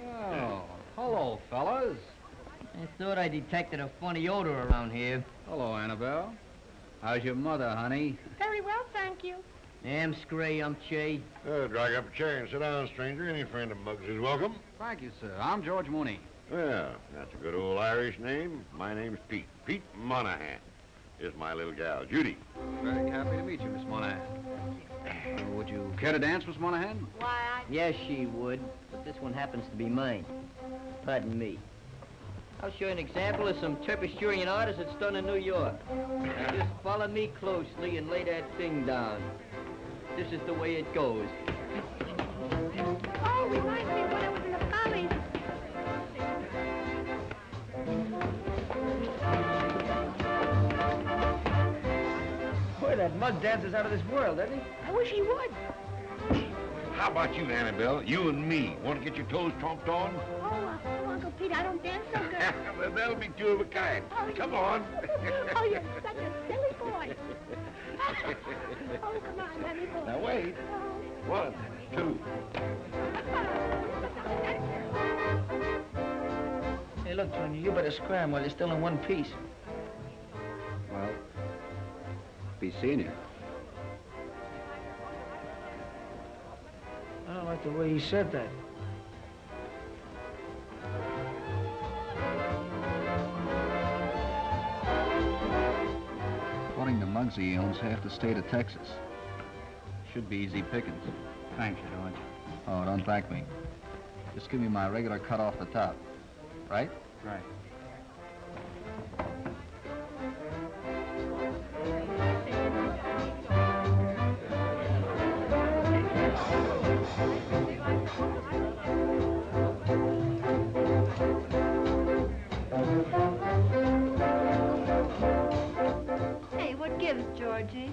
Oh, hello, fellas. I thought I detected a funny odor around here. Hello, Annabelle. How's your mother, honey? Very well, thank you. Am scray, Che. Drag up a chair and sit down, stranger. Any friend of Muggs is welcome. Thank you, sir. I'm George Mooney. Well, that's a good old Irish name. My name's Pete. Pete Monahan. Here's my little gal, Judy. Very happy to meet you, Miss Monahan. Would you care to dance, Miss Monahan? Why, Yes, she would, but this one happens to be mine. Pardon me. I'll show you an example of some Terpisturian artists that's done in New York. Now just follow me closely and lay that thing down. This is the way it goes. Oh, reminds me of when I was in the Follies. Boy, that Muggs dances out of this world, doesn't he? I wish he would. How about you, Annabelle? You and me. Want to get your toes tromped on? Oh, Uncle Pete, I don't dance so good. Well, that'll be two of a kind. Come on. Oh, you're such a silly boy. Oh, come on, honey boy. Now, wait. Oh. 1, 2. Hey, look, Junior, you better scram while you're still in one piece. Well, be seeing you. I don't like the way he said that. According to Muggsy, he owns half the state of Texas. Should be easy pickings. Thanks, George. Oh, don't thank me. Just give me my regular cut off the top. Right? Right. Hey, what gives, Georgie?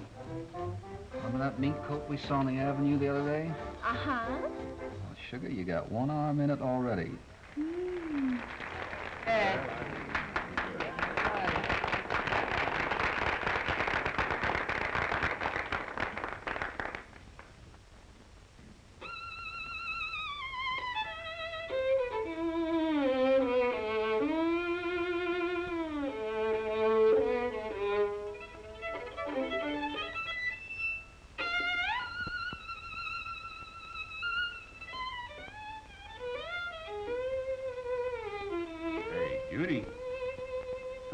Remember that mink coat we saw on the avenue the other day? Uh-huh. Well, sugar, you got one arm in it already.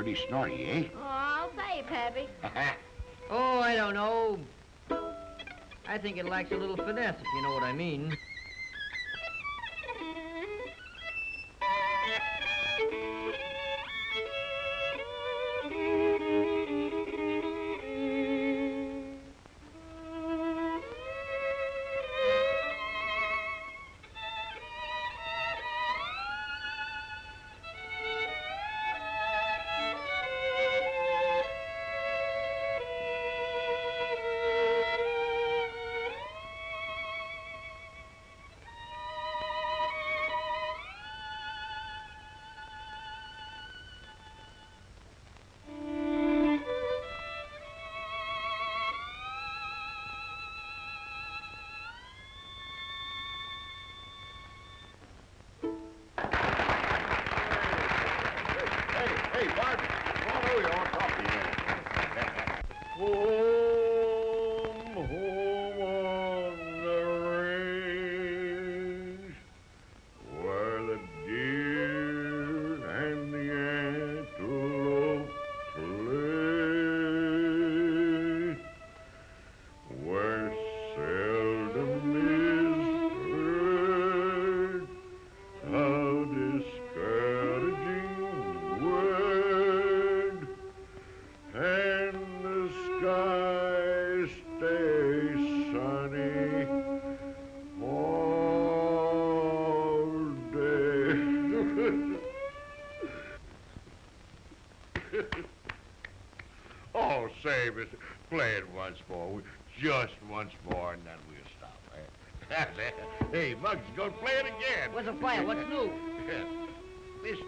pretty snorty, eh? Oh, I'll say, Pappy. Oh, I don't know. I think it lacks a little finesse, if you know what I mean. Hey, Bart, come on over here. I want to talk to you a minute. Home, home on the range, where the deer and the antelope play, where seldom is heard a discouraging word, and the sky stays sunny all day. Oh, say, mister, play it once more. Just once more, and then we'll stop. Hey, Muggs, go play it again. Where's the fire? What's new? Listen.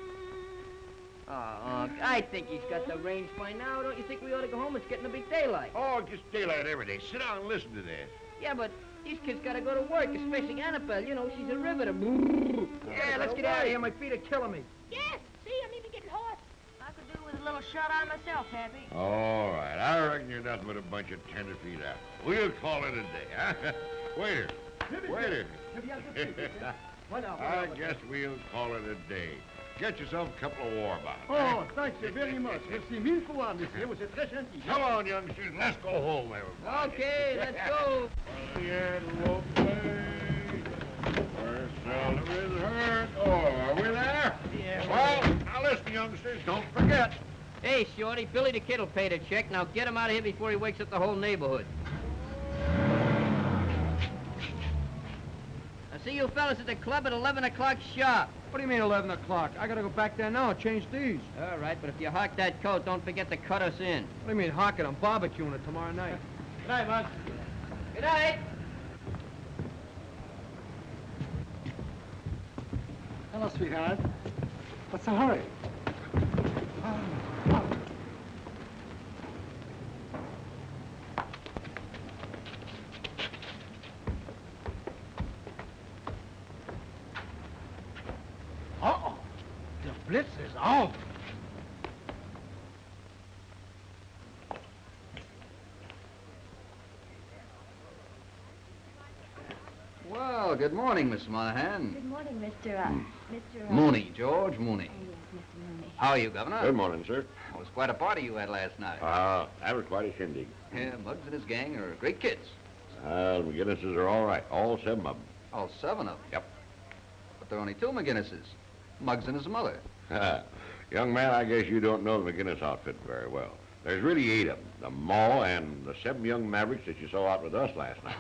Oh, I think he's got the range by now. Don't you think we ought to go home? It's getting to be daylight. Oh, it gets daylight every day. Sit down and listen to this. Yeah, but these kids gotta go to work, especially Annabelle. You know, she's a riveter. Yeah, let's get out of here. My feet are killing me. Yes, see, I'm even getting hot. I could do with a little shut-eye myself, Pappy. All right, I reckon you're nothing but a bunch of tenderfeet apples. We'll call it a day, huh? Waiter, waiter. I guess we'll call it a day. Get yourself a couple of war bottles. Oh, thank you very much. Merci mille fois, monsieur. Vous êtes très gentil. Come on, youngsters, let's go home, everybody. Okay, let's go. The antelope play, where seldom is heard. Oh, are we there? Yeah. Well, now listen, youngsters, don't forget. Hey, Shorty, Billy the Kid will pay the check. Now get him out of here before he wakes up the whole neighborhood. I'll see you fellas at the club at 11 o'clock sharp. What do you mean 11 o'clock? I gotta go back there now and change these. All right, but if you hawk that coat, don't forget to cut us in. What do you mean hawk it? I'm barbecuing it tomorrow night. Good night, Mug. Good night. Hello, sweetheart. What's the hurry? Uh-oh. The blitz is on. Well, good morning, Miss Monahan. Good morning, Mr. Mooney, George Mooney. Oh, yes, Mr. Mooney. How are you, Governor? Good morning, sir. It was quite a party you had last night. That was quite a shindig. Yeah, Muggs and his gang are great kids. The McGinnises are all right, all 7 of them. All 7 of them. Yep. But there are only 2 McGinnises. Muggs and his mother. Young man, I guess you don't know the McGinnis outfit very well. There's really 8 of them. The Ma and the 7 young mavericks that you saw out with us last night.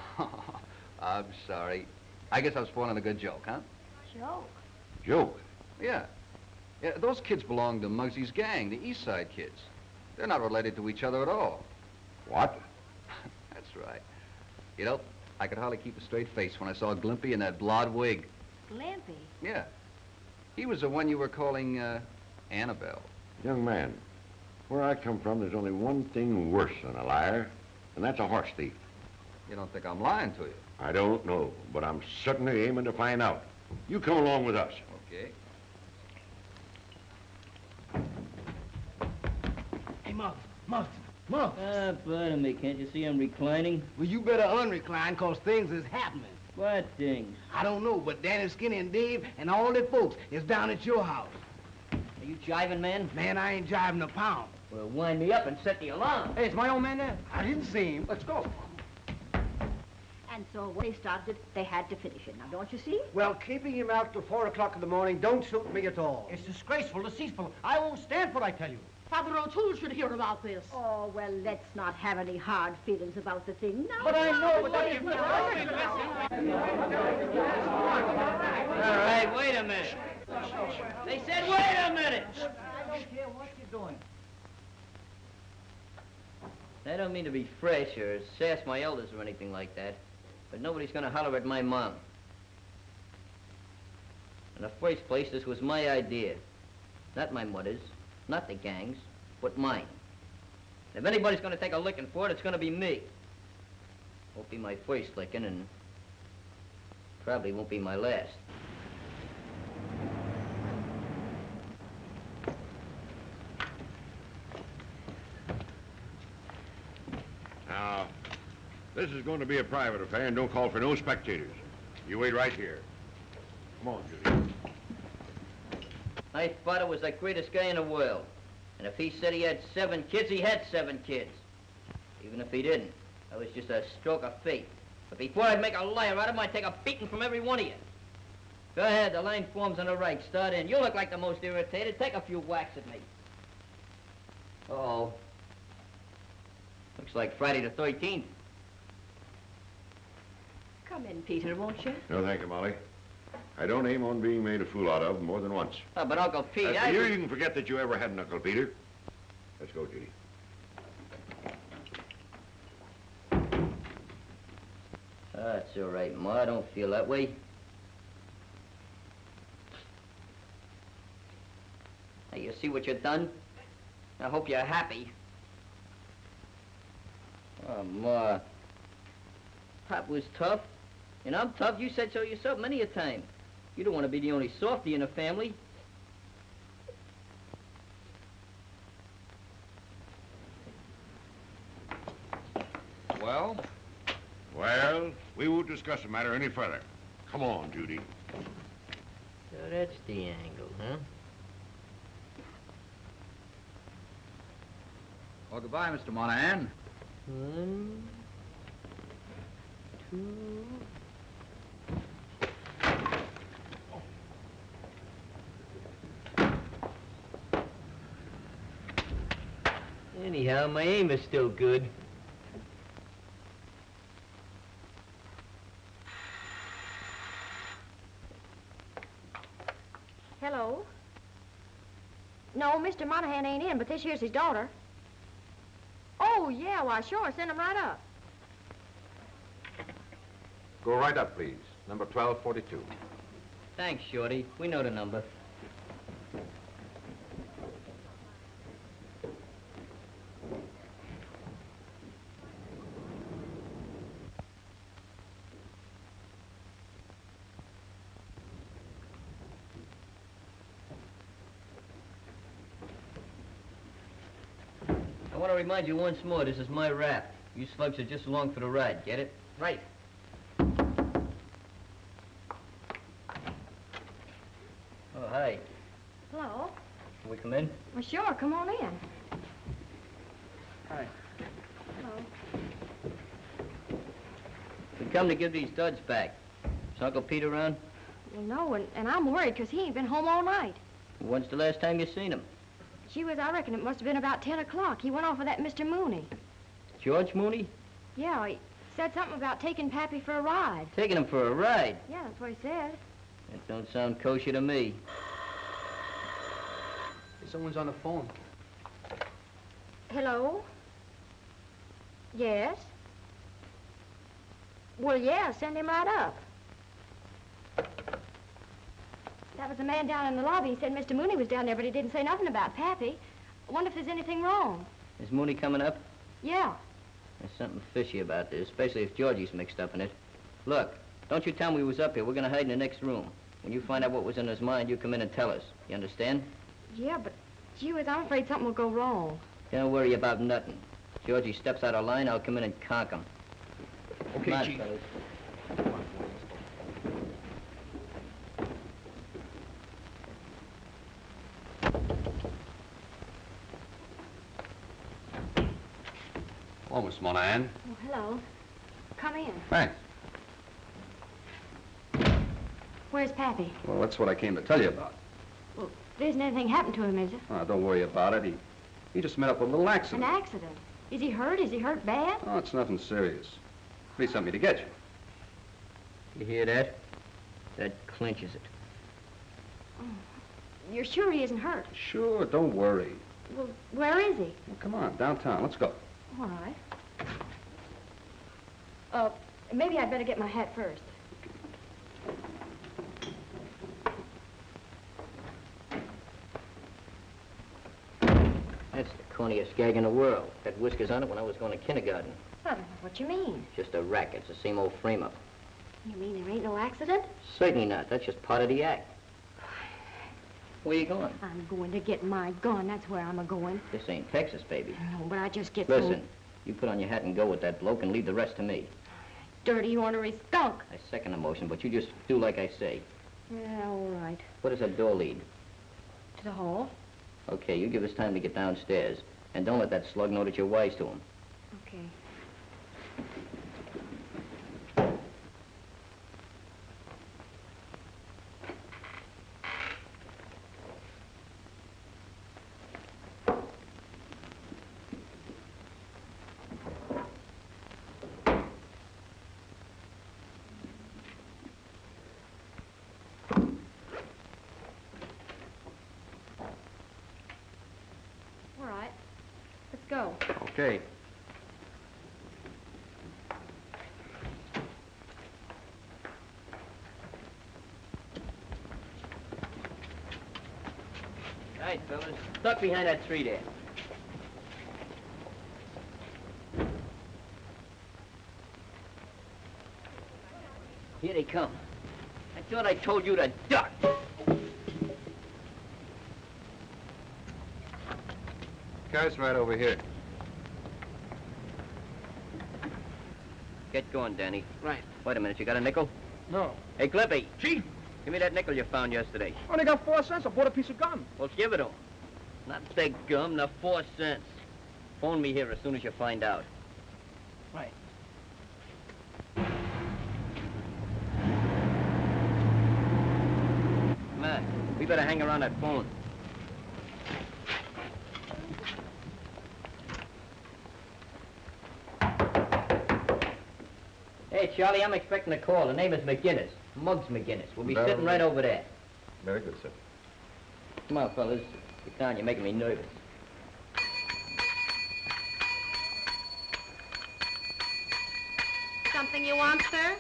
I'm sorry. I guess I was spoiling a good joke, huh? Joke? Joke? Yeah. Yeah, those kids belong to Muggsy's gang, the East Side kids. They're not related to each other at all. What? That's right. You know, I could hardly keep a straight face when I saw Glimpy in that blonde wig. Glimpy? Yeah. He was the one you were calling, Annabelle. Young man, where I come from, there's only one thing worse than a liar, and that's a horse thief. You don't think I'm lying to you? I don't know, but I'm certainly aiming to find out. You come along with us. Okay. Hey, Muggs. Pardon me, can't you see I'm reclining? Well, you better unrecline, 'cause things is happening. What things? I don't know, but Danny, Skinny, and Dave and all their folks is down at your house. Are you jiving, man? Man, I ain't jiving a pound. Well, wind me up and set the alarm. Hey, is my old man there? I didn't see him. Let's go. And so when they started, they had to finish it. Now, don't you see? Well, keeping him out till 4 o'clock in the morning don't suit me at all. It's disgraceful, deceitful. I won't stand for it, I tell you. Father O'Toole should hear about this. Oh, well, let's not have any hard feelings about the thing now. But I know, but that isn't All right, wait a minute. They said wait a minute. I don't care what you're doing. I don't mean to be fresh or sass my elders or anything like that, but nobody's gonna holler at my mom. In the first place, this was my idea. Not my mother's, not the gang's, but mine. If anybody's gonna take a licking for it, it's gonna be me. Won't be my first licking, and probably won't be my last. Now, this is going to be a private affair and don't call for no spectators. You wait right here. Come on, Judy. My father was the greatest guy in the world. And if he said he had 7 kids, he had 7 kids. Even if he didn't, that was just a stroke of fate. But before I'd make a liar out of him, I'd take a beating from every one of you. Go ahead, the line forms on the right. Start in. You look like the most irritated. Take a few whacks at me. Uh-oh. Looks like Friday the 13th. Come in, Peter, won't you? No, thank you, Molly. I don't aim on being made a fool out of more than once. Oh, but Uncle Pete, You can forget that you ever had an Uncle Peter. Let's go, Judy. That's all right, Ma. I don't feel that way. Hey, you see what you've done? I hope you're happy. Oh, Ma. Pop was tough. And I'm tough. You said so yourself many a time. You don't want to be the only softy in the family. Well? Well, we won't discuss the matter any further. Come on, Judy. So that's the angle, huh? Well, goodbye, Mr. Monahan. 1, 2... Anyhow, my aim is still good. Hello? No, Mr. Monahan ain't in, but this here's his daughter. Oh, yeah, why, sure, send him right up. Go right up, please. Number 1242. Thanks, Shorty. We know the number. I want to remind you once more, this is my rap. You slugs are just along for the ride, get it? Right. Oh, hi. Hello? Can we come in? Well, sure, come on in. Hi. Hello. We come to give these duds back. Is Uncle Pete around? Well, no, and I'm worried because he ain't been home all night. When's the last time you seen him? Gee whiz, I reckon it must have been about 10 o'clock. He went off with that Mr. Mooney. George Mooney? Yeah, he said something about taking Pappy for a ride. Taking him for a ride? Yeah, that's what he said. That don't sound kosher to me. Someone's on the phone. Hello? Yes? Well, yeah, send him right up. That was the man down in the lobby. He said Mr. Mooney was down there, but he didn't say nothing about Pappy. I wonder if there's anything wrong. Is Mooney coming up? Yeah. There's something fishy about this, especially if Georgie's mixed up in it. Look, don't you tell him we was up here. We're gonna hide in the next room. When you find out what was in his mind, you come in and tell us. You understand? Yeah, but gee whiz, I'm afraid something will go wrong. Don't worry about nothing. Georgie steps out of line, I'll come in and conk him. Okay, Come on, Chief. fellas. Hello, Miss Monahan. Oh, hello. Come in. Thanks. Where's Pappy? Well, that's what I came to tell you about. Well, there isn't anything happened to him, is there? Don't worry about it. He just met up with a little accident. An accident? Is he hurt? Is he hurt bad? Oh, it's nothing serious. Be something to get you. You hear that? That clinches it. Oh, you're sure he isn't hurt? Sure, don't worry. Well, where is he? Well, come on, downtown. Let's go. All right. Maybe I'd better get my hat first. That's the corniest gag in the world. Had whiskers on it when I was going to kindergarten. I don't know what you mean. Just a racket. It's the same old frame-up. You mean there ain't no accident? Certainly not. That's just part of the act. Where you going? I'm going to get my gun. That's where I'm a-going. This ain't Texas, baby. No, but I just get Listen, you put on your hat and go with that bloke and leave the rest to me. Dirty, ornery skunk. I second the motion, but you just do like I say. Yeah, all right. Where does that door lead? To the hall? Okay, you give us time to get downstairs. And don't let that slug know that you're wise to him. Okay. All right. Let's go. Okay. All right, fellas. Duck behind that tree there. Here they come. I thought I told you to duck. Car's right over here. Get going, Danny. Right. Wait a minute, you got a nickel? No. Hey, Clippy. Chief, Give me that nickel you found yesterday. I only got 4 cents. I bought a piece of gum. Well, give it to him. Not the gum, the 4 cents. Phone me here as soon as you find out. Right. Come on. We better hang around that phone. Hey, Charlie, I'm expecting a call. The name is McGinnis. Muggs McGinnis. We'll be sitting right over there. Very good, sir. Come on, fellas. Get down. You're making me nervous. Something you want, sir?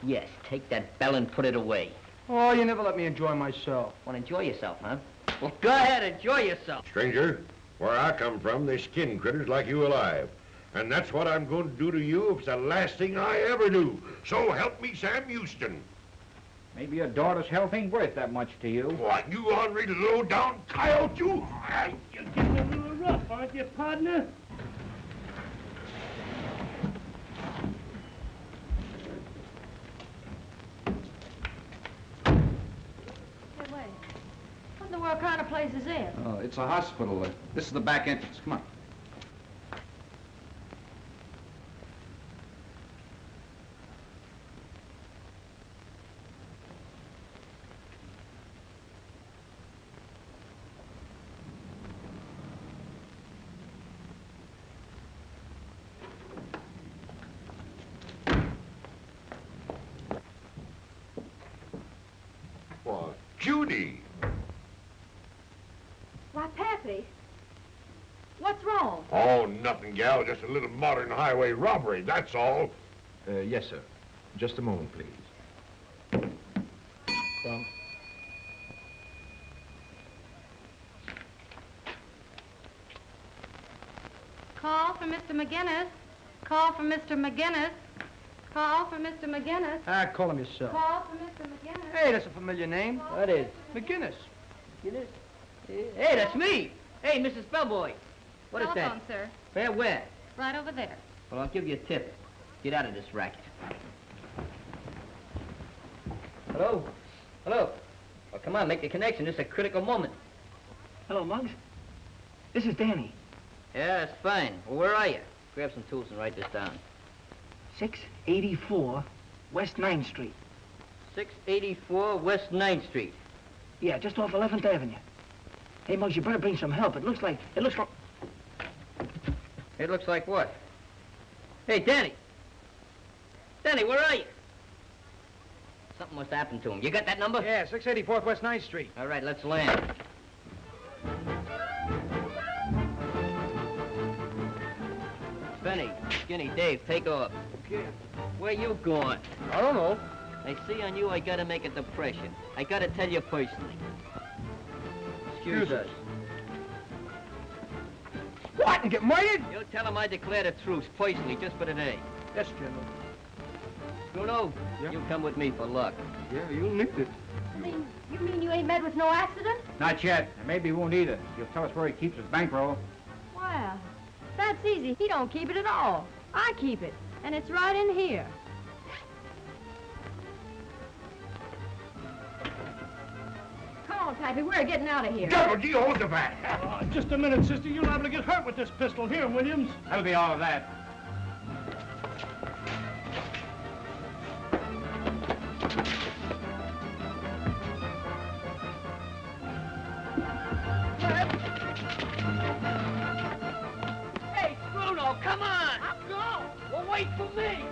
Yes, take that bell and put it away. Oh, you never let me enjoy myself. Want to enjoy yourself, huh? Well, go ahead, enjoy yourself. Stranger, where I come from, they skin critters like you alive. And that's what I'm going to do to you if it's the last thing I ever do. So help me, Sam Houston. Maybe your daughter's health ain't worth that much to you. What, you ornery low-down coyote, you? You're getting a little rough, aren't you, partner? Hey, wait. What in the world kind of place is this? Oh, it's a hospital. This is the back entrance. Come on. What, Judy? Why, Pappy. What's wrong? Oh, nothing, gal. Just a little modern highway robbery, that's all. Yes, sir. Just a moment, please. Come. Call for Mr. McGinnis. Call for Mr. McGinnis. Call for Mr. McGinnis. Ah, call him yourself. Call for Mr. McGinnis. Hey, that's a familiar name. What is? McGinnis. McGinnis? Hey, that's me. Hey, Mrs. Bellboy. What is that? Telephone, sir. Where? Right over there. Well, I'll give you a tip. Get out of this racket. Hello? Hello? Well, come on, make the connection. This is a critical moment. Hello, Muggs. This is Danny. Yeah, that's fine. Well, where are you? Grab some tools and write this down. 684 West 9th Street. 684 West 9th Street. Yeah, just off 11th Avenue. Hey, Muggs, you better bring some help. It looks like... It looks like what? Hey, Danny! Danny, where are you? Something must have happened to him. You got that number? Yeah, 684 West 9th Street. All right, let's land. Benny, Skinny, Dave, take off. Okay. Where you going? I don't know. I see on you I gotta make a depression. I gotta tell you personally. Excuse us. What, and get murdered? You tell him I declared a truce, personally, just for today. Yes, General. Bruno, you come with me for luck. Yeah, you'll need it. You mean you ain't met with no accident? Not yet, and maybe he won't either. You'll tell us where he keeps his bankroll. Well, that's easy. He don't keep it at all. I keep it, and it's right in here. Come on, Pappy, we're getting out of here. Double G, hold the bat. Just a minute, sister. You're liable to get hurt with this pistol here, Williams. That'll be all of that. Hey, Bruno, come on! I'm gone! Well, wait for me!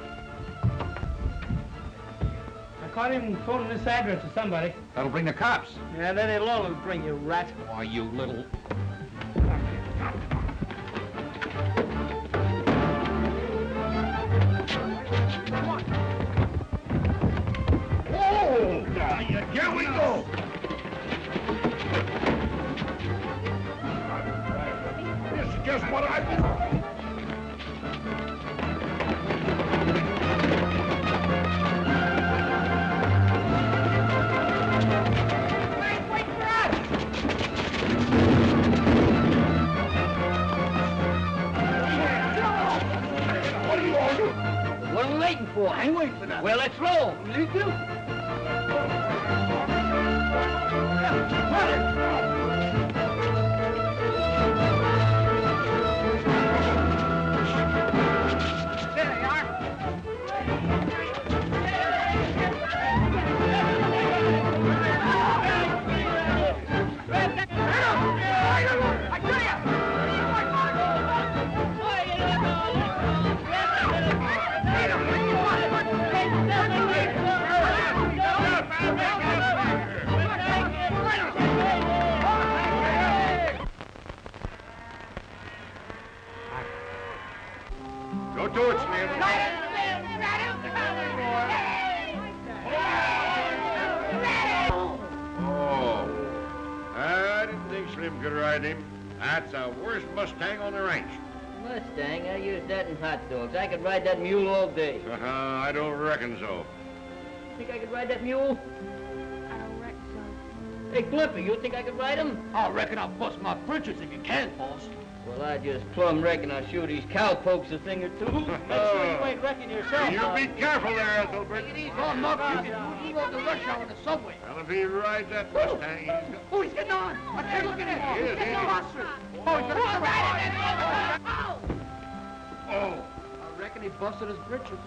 I caught him phoning this address to somebody. That'll bring the cops. Yeah, then it'll all bring you, rat. Why, you little... Oh, here we go. This is just what I've been... Wait for us! What are you all doing? What are we waiting for? I ain't waiting for nothing. Well, let's roll. You do. There they are. Go to it, Slim. Oh, I didn't think Slim could ride him. That's the worst Mustang on the ranch. Mustang, I use that in hot dogs. I could ride that mule all day. I don't reckon so. Think I could ride that mule? I don't reckon so. Hey, Clippy, you think I could ride him? I reckon I'll bust my britches if you can, boss. Well, I just plumb reckon I'll show these cowpokes a thing or two. Make sure you ain't wrecking yourself. You be careful there, Ethelbert. Oh, Muck, you can go to the rush hour in the subway. Well, if he rides that Mustang, he's got... Oh, he's getting on. I can't look at him. He is, He's getting ain't he? on. Oh, he's gonna... Oh, I reckon he busted his britches.